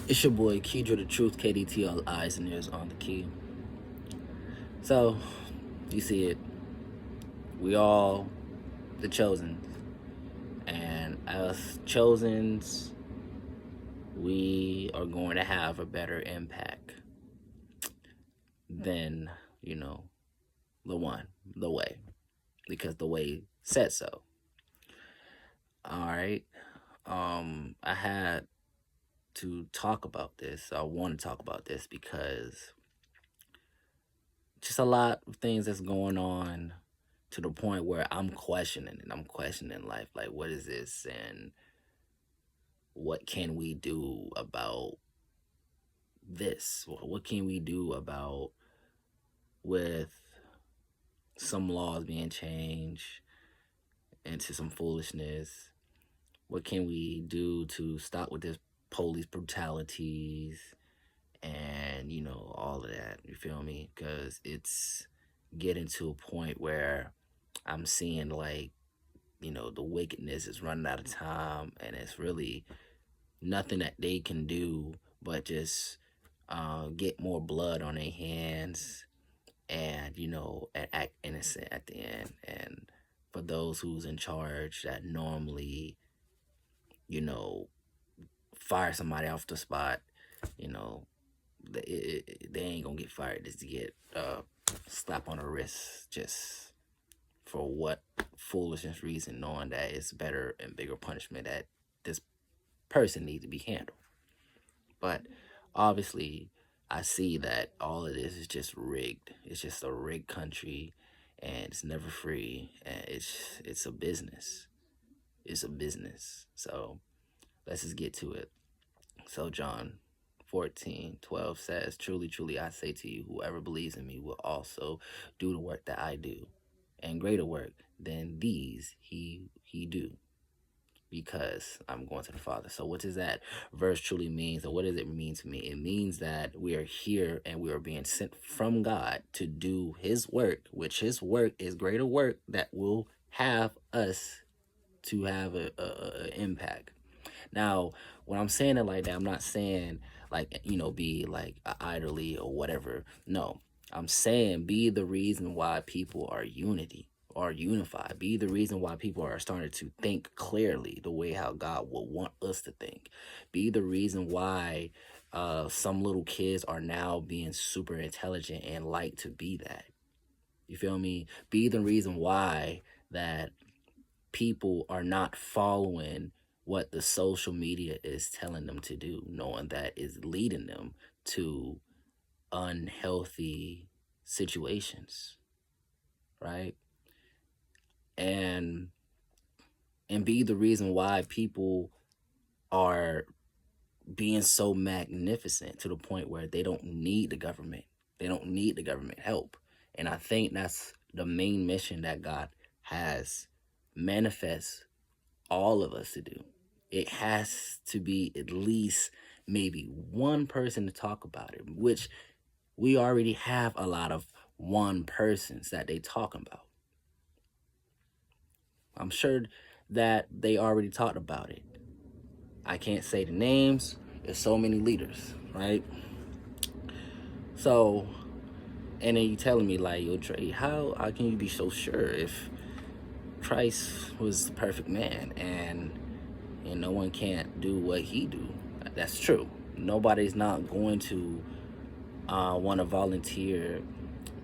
It's your boy Keydra the Truth, KDT, all eyes and ears on the key. So, you see it. We all the chosen. And as chosens, we are going to have a better impact than, the way. Because the way said so. Alright. I had to talk about this. I want to talk about this because just a lot of things that's going on to the point where I'm questioning it. I'm questioning life. Like, what is this? And what can we do about this? What can we do about with some laws being changed into some foolishness? What can we do to stop with this police brutalities and, all of that? You feel me? Because it's getting to a point where I'm seeing like, the wickedness is running out of time, and it's really nothing that they can do but just get more blood on their hands and, and act innocent at the end. And for those who's in charge that normally, you know, fire somebody off the spot, you know, they ain't gonna get fired just to get slap on the wrist just for what foolishness reason, knowing that it's better and bigger punishment that this person needs to be handled. But obviously, I see that all of this is just rigged. It's just a rigged country, and it's never free, and it's a business. It's a business. So let's just get to it. So John 14:12 says, "Truly, truly, I say to you, whoever believes in me will also do the work that I do, and greater work than these he do, because I'm going to the Father." So what does that verse truly mean? So what does it mean to me? It means that we are here and we are being sent from God to do his work, which his work is greater work that will have us to have a impact. Now, when I'm saying it like that, I'm not saying like, be like idly or whatever. No, I'm saying be the reason why people are unified. Be the reason why people are starting to think clearly the way how God will want us to think. Be the reason why some little kids are now being super intelligent and like to be that. You feel me? Be the reason why that people are not following what the social media is telling them to do, knowing that is leading them to unhealthy situations, right? And be the reason why people are being so magnificent to the point where they don't need the government. They don't need the government help. And I think that's the main mission that God has manifest all of us to do. It has to be at least maybe one person to talk about it, which we already have a lot of one persons that they talking about. I'm sure that they already talked about it. I can't say the names. There's so many leaders, right? So, and then you telling me like, yo, Trey, how can you be so sure if Christ was the perfect man and no one can't do what he do? That's true. Nobody's not going to want to volunteer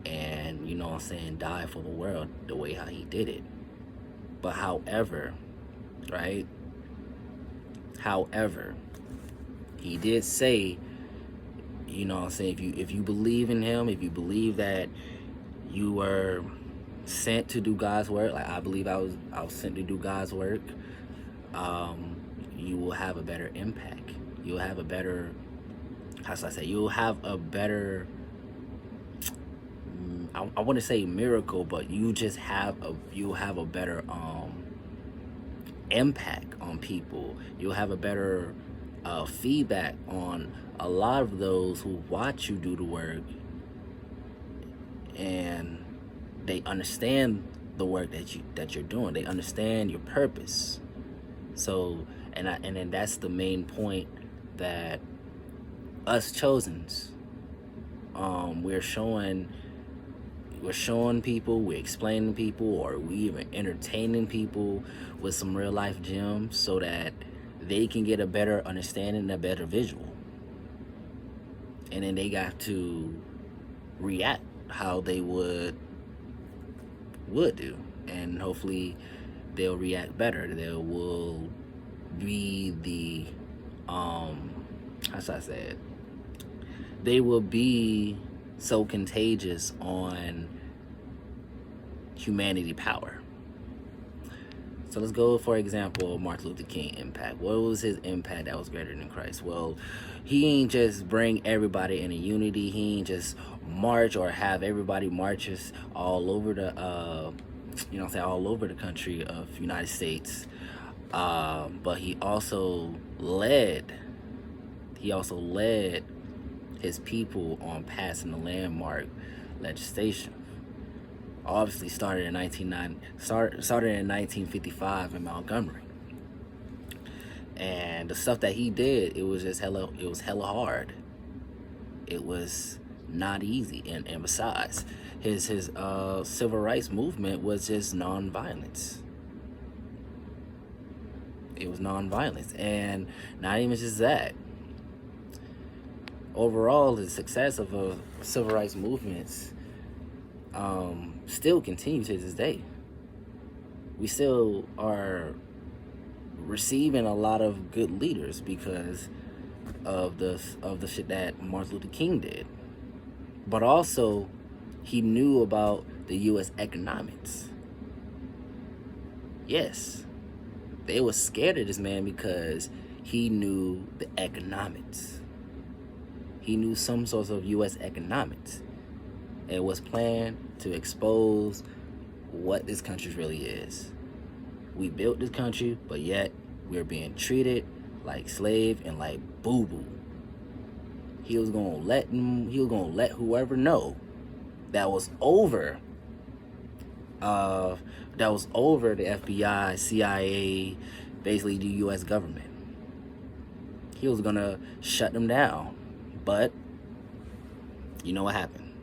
and, die for the world the way how he did it. But however, right? However, he did say, if you believe in him, if you believe that you were sent to do God's work, like I believe I was sent to do God's work, you will have a better impact. You'll have a better, how should I say, you'll have a better, I want to say miracle, but you'll have a better impact on people. You'll have a better feedback on a lot of those who watch you do the work, and they understand the work that you're doing. They understand your purpose. So, and then that's the main point that us chosens, we're showing people, we're explaining people, or we even entertaining people with some real life gems so that they can get a better understanding, a better visual. And then they got to react how they would do. And hopefully they'll react better. They will be the how should I say it? They will be so contagious on humanity power. So let's go, for example, Martin Luther King impact. What was his impact that was greater than Christ? Well, he ain't just bring everybody in a unity. He ain't just march or have everybody marches all over the, all over the country of United States. But he also led his people on passing the landmark legislation. Obviously started in 1955 in Montgomery. And the stuff that he did, it was hella hard. It was not easy. And besides, his civil rights movement was just nonviolence. It was nonviolence. And not even just that. Overall, the success of civil rights movements still continue to this day. We still are receiving a lot of good leaders because of the shit that Martin Luther King did. But also, he knew about the U.S. economics. Yes, they were scared of this man because he knew the economics. He knew some sorts of U.S. economics. It was planned to expose what this country really is. We built this country, but yet we're being treated like slave and like boo-boo. He was gonna let whoever know that was over the FBI, CIA, basically the US government. He was gonna shut them down. But you know what happened?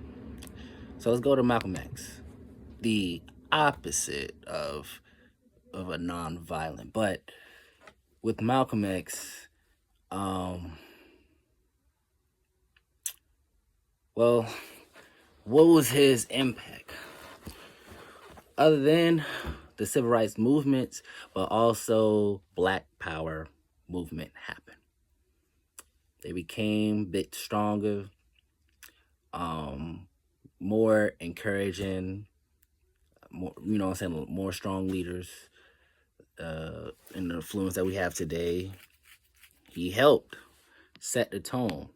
So let's go to Malcolm X, the opposite of a non-violent. But with Malcolm X, well, what was his impact? Other than the civil rights movements, but also Black Power movement happened. They became a bit stronger, more encouraging, more strong leaders, and the influence that we have today. He helped set the tone.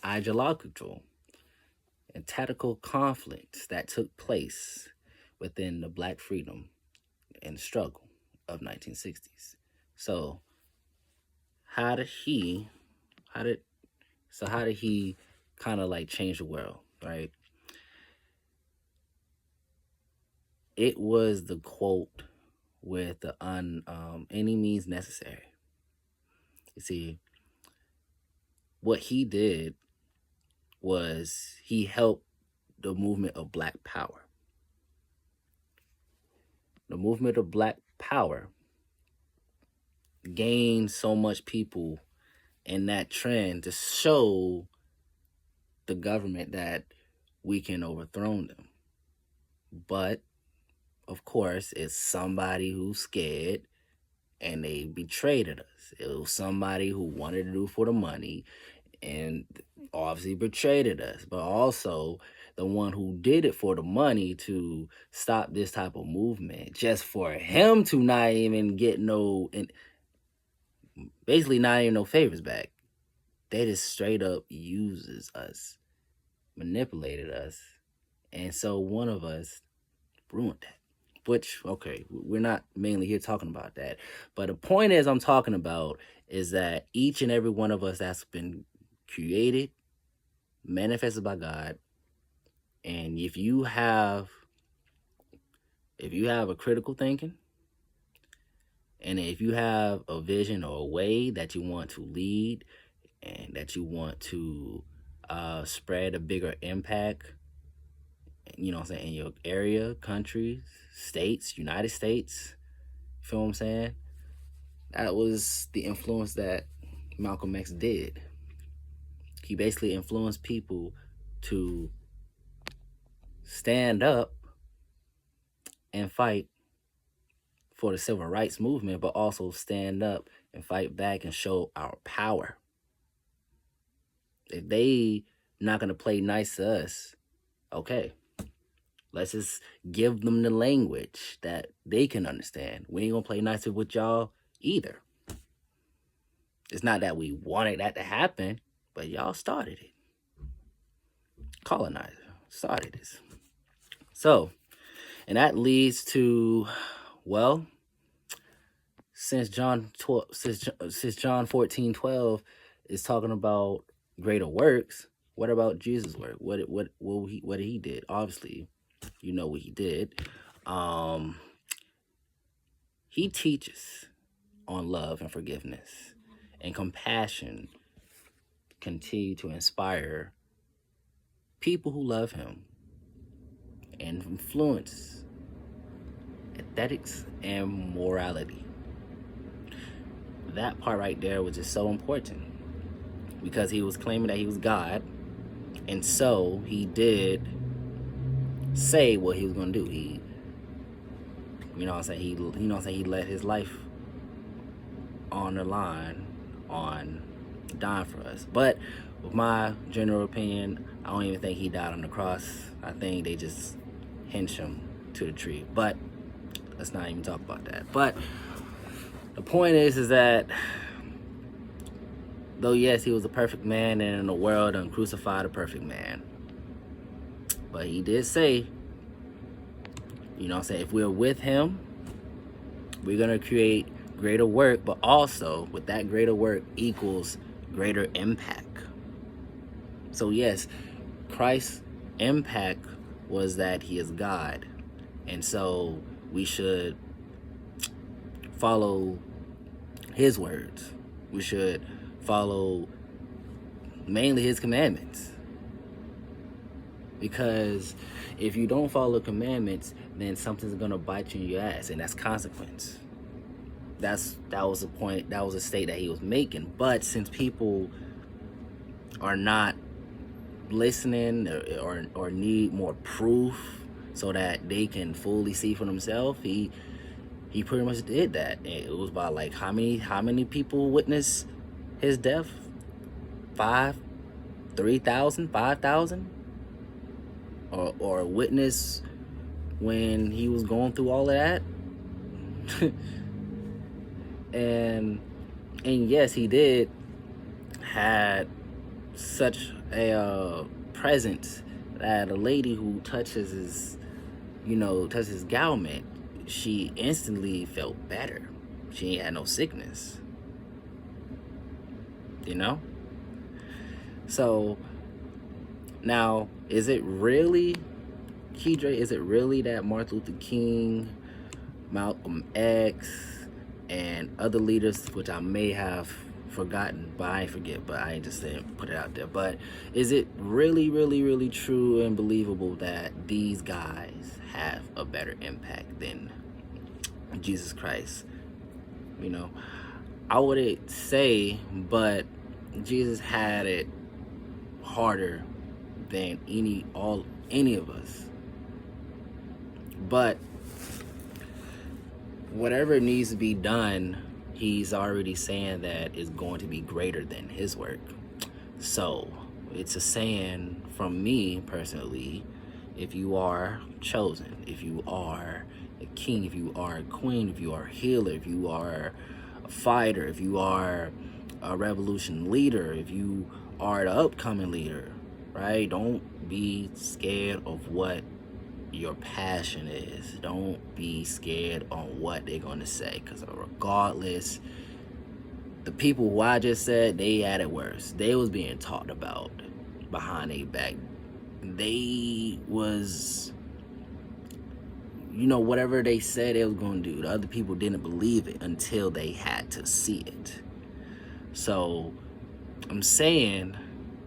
Ideological and tactical conflicts that took place within the Black freedom and struggle of 1960s. So how did he kind of like change the world, right? It was the quote with the any means necessary. You see, what he did was he helped the movement of Black Power. The movement of Black Power gained so much people in that trend to show the government that we can overthrow them. But of course, it's somebody who's scared and they betrayed us. It was somebody who wanted to do for the money and obviously betrayed us, but also the one who did it for the money to stop this type of movement, just for him to not even get basically not even no favors back. They just straight up uses us, manipulated us, and so one of us ruined that. Which, okay, we're not mainly here talking about that. But the point I'm talking about is that each and every one of us that's been created, manifested by God, and if you have a critical thinking And if you have a vision or a way that you want to lead and that you want to spread a bigger impact, you know what I'm saying, in your area, country, states, United States, you feel what I'm saying? That was the influence that Malcolm X did. He basically influenced people to stand up and fight for the civil rights movement, but also stand up and fight back and show our power. If they not gonna play nice to us, okay, let's just give them the language that they can understand. We ain't gonna play nice with y'all either. It's not that we wanted that to happen, but y'all started it. Colonizer started this. So, and that leads to, well, since John 14:12 is talking about greater works, what about Jesus' work? What he did? Obviously, you know what he did. He teaches on love and forgiveness and compassion. Continue to inspire people who love him and influence ethics and morality. That part right there was just so important because he was claiming that he was God, and so he did say what he was going to do. He, you know what I'm saying, he let his life on the line on dying for us. But with my general opinion, I don't even think he died on the cross. I think they just hinged him to the tree. But let's not even talk about that. But the point is that though yes, he was a perfect man, and in the world crucified a perfect man, but he did say, you know what I'm saying, if we're with him, we're gonna create greater work, but also with that greater work equals greater impact. So yes, Christ's impact was that he is God, and so we should follow his words. We should follow mainly his commandments, because if you don't follow commandments, then something's gonna bite you in your ass, and that's consequence. That was the point. That was a state that he was making. But since people are not listening or need more proof so that they can fully see for themselves, he pretty much did that. And it was about like how many people witnessed his death? 3,000, 5,000, or witness when he was going through all of that. and yes, he did had such a presence that a lady who touches his garment, she instantly felt better. She ain't had no sickness, you know? So now, is it really, Keydre, is it really that Martin Luther King, Malcolm X, and other leaders, which I may have forgotten, but I ain't forget, but I ain't just saying put it out there, but is it really, really, really true and believable that these guys have a better impact than Jesus Christ? You know, I wouldn't say, but Jesus had it harder than any of us. But whatever needs to be done, he's already saying that is going to be greater than his work. So it's a saying from me personally: if you are chosen, if you are a king, if you are a queen, if you are a healer, if you are a fighter, if you are a revolution leader, if you are the upcoming leader, right? Don't be scared of what your passion is. Don't be scared on what they're going to say, because regardless, the people who I just said, they had it worse. They was being talked about behind their back. They was whatever they said they was going to do, the other people didn't believe it until they had to see it. So I'm saying,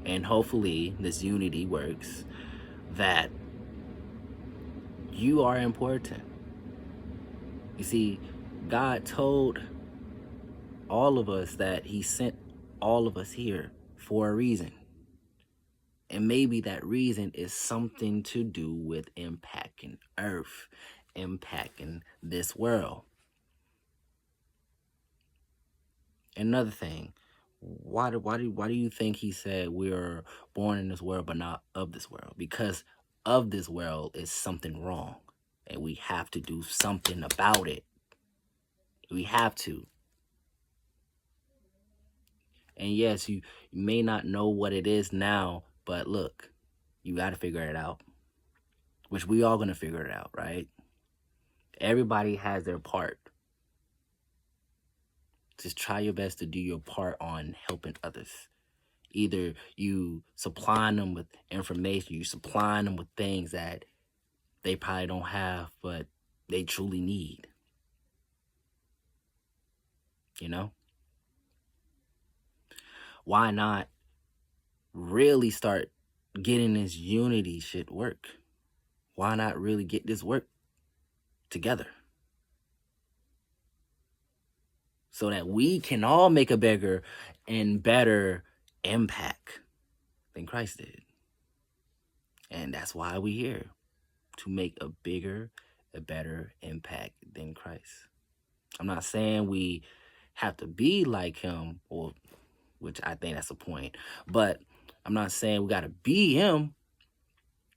and hopefully this unity works, that you are important. You see, God told all of us that he sent all of us here for a reason. And maybe that reason is something to do with impacting Earth, impacting this world. Another thing, why do you think he said we're born in this world but not of this world? Because of this world is something wrong, and we have to do something about it. We have to. And yes, you may not know what it is now, but look, you got to figure it out. Which we all gonna figure it out, right? Everybody has their part. Just try your best to do your part on helping others. Either you supplying them with information, you supplying them with things that they probably don't have, but they truly need. You know? Why not really start getting this unity shit work? Why not really get this work together? So that we can all make a bigger and better impact than Christ did. And that's why we're here, to make a bigger, a better impact than Christ. I'm not saying we have to be like him, or which I think that's the point, but I'm not saying we got to be him.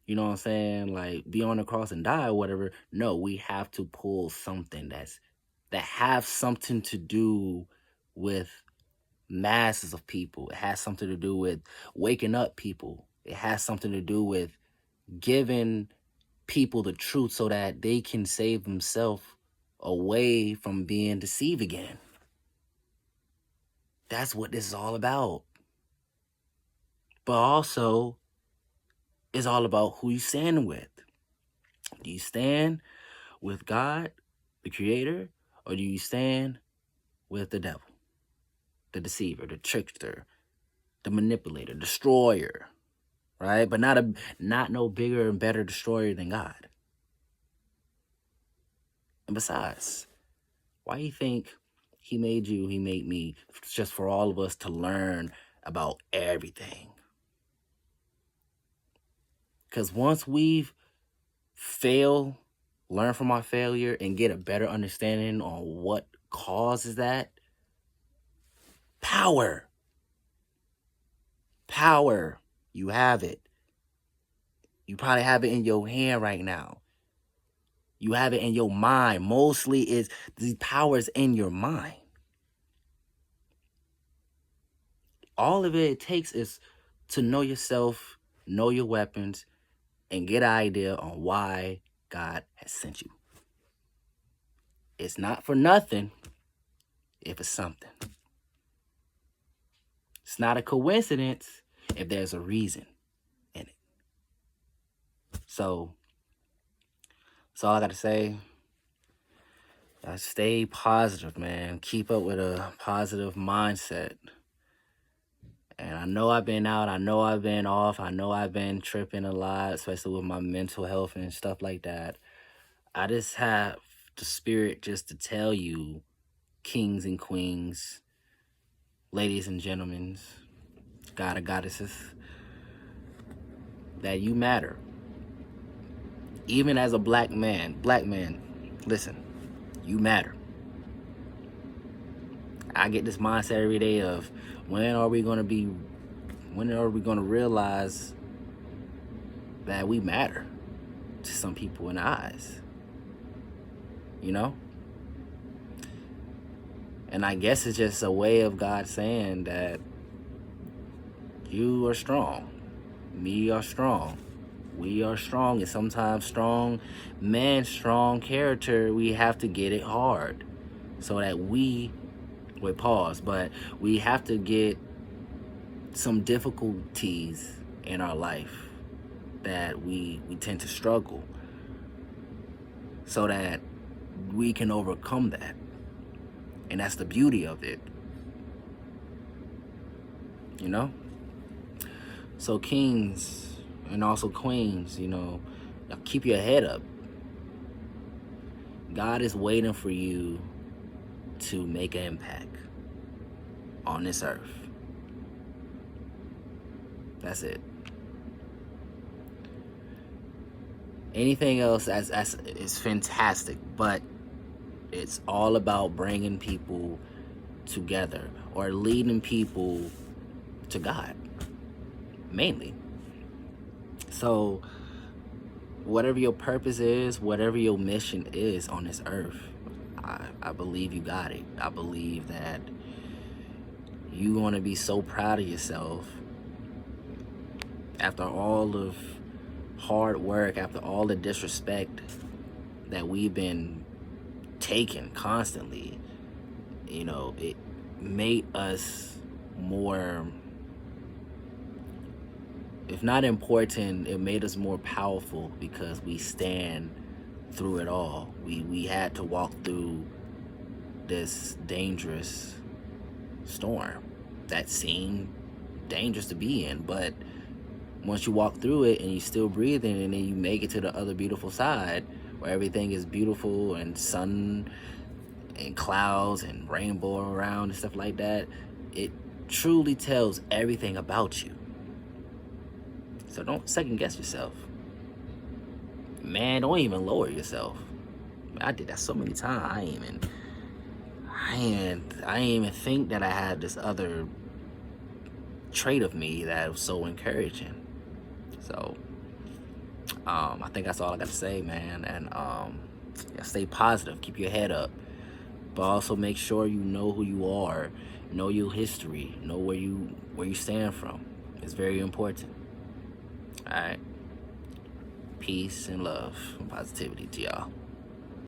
You know what I'm saying? Like, be on the cross and die or whatever. No, we have to pull something that have something to do with masses of people. It has something to do with waking up people. It has something to do with giving people the truth so that they can save themselves away from being deceived again. That's what this is all about. But also, it's all about who you stand with. Do you stand with God, the Creator, or do you stand with the devil, the deceiver, the trickster, the manipulator, destroyer, right? But not no bigger and better destroyer than God. And besides, why do you think he made you, he made me, just for all of us to learn about everything? Because once we've failed, learn from our failure, and get a better understanding on what causes that, power, you have it. You probably have it in your hand right now. You have it in your mind. Mostly is the power's in your mind. All of it takes is to know yourself, know your weapons, and get an idea on why God has sent you. It's not for nothing if it's something. It's not a coincidence if there's a reason in it. So, that's all I got to say. Stay positive, man. Keep up with a positive mindset. And I know I've been out. I know I've been off. I know I've been tripping a lot, especially with my mental health and stuff like that. I just have the spirit just to tell you, kings and queens, ladies and gentlemen, God and goddesses, that you matter. Even as a black man, listen, you matter. I get this mindset every day of when are we going to realize that we matter to some people in the eyes, you know? And I guess it's just a way of God saying that you are strong, me are strong, we are strong, and sometimes strong men, strong character, we have to get it hard so that we have to get some difficulties in our life that we tend to struggle. so that we can overcome that. And that's the beauty of it, you know? So kings and also queens, y'all keep your head up. God is waiting for you to make an impact on this earth. That's it. Anything else as is fantastic, but it's all about bringing people together or leading people to God, mainly. So whatever your purpose is, whatever your mission is on this earth, I believe you got it. I believe that you're going to be so proud of yourself after all of hard work, after all the disrespect that we've been taking constantly. It made us more, if not important, it made us more powerful because we stand through it all. We had to walk through this dangerous storm that seemed dangerous to be in, but once you walk through it and you still breathing, and then you make it to the other beautiful side where everything is beautiful and sun and clouds and rainbow around and stuff like that, it truly tells everything about you. So don't second guess yourself. Man, don't even lower yourself. I did that so many times. I ain't even think that I had this other trait of me that was so encouraging. So I think that's all I got to say, man. And stay positive, keep your head up, but also make sure you know who you are, know your history, know where you stand from. It's very important. All right. Peace and love and positivity to y'all.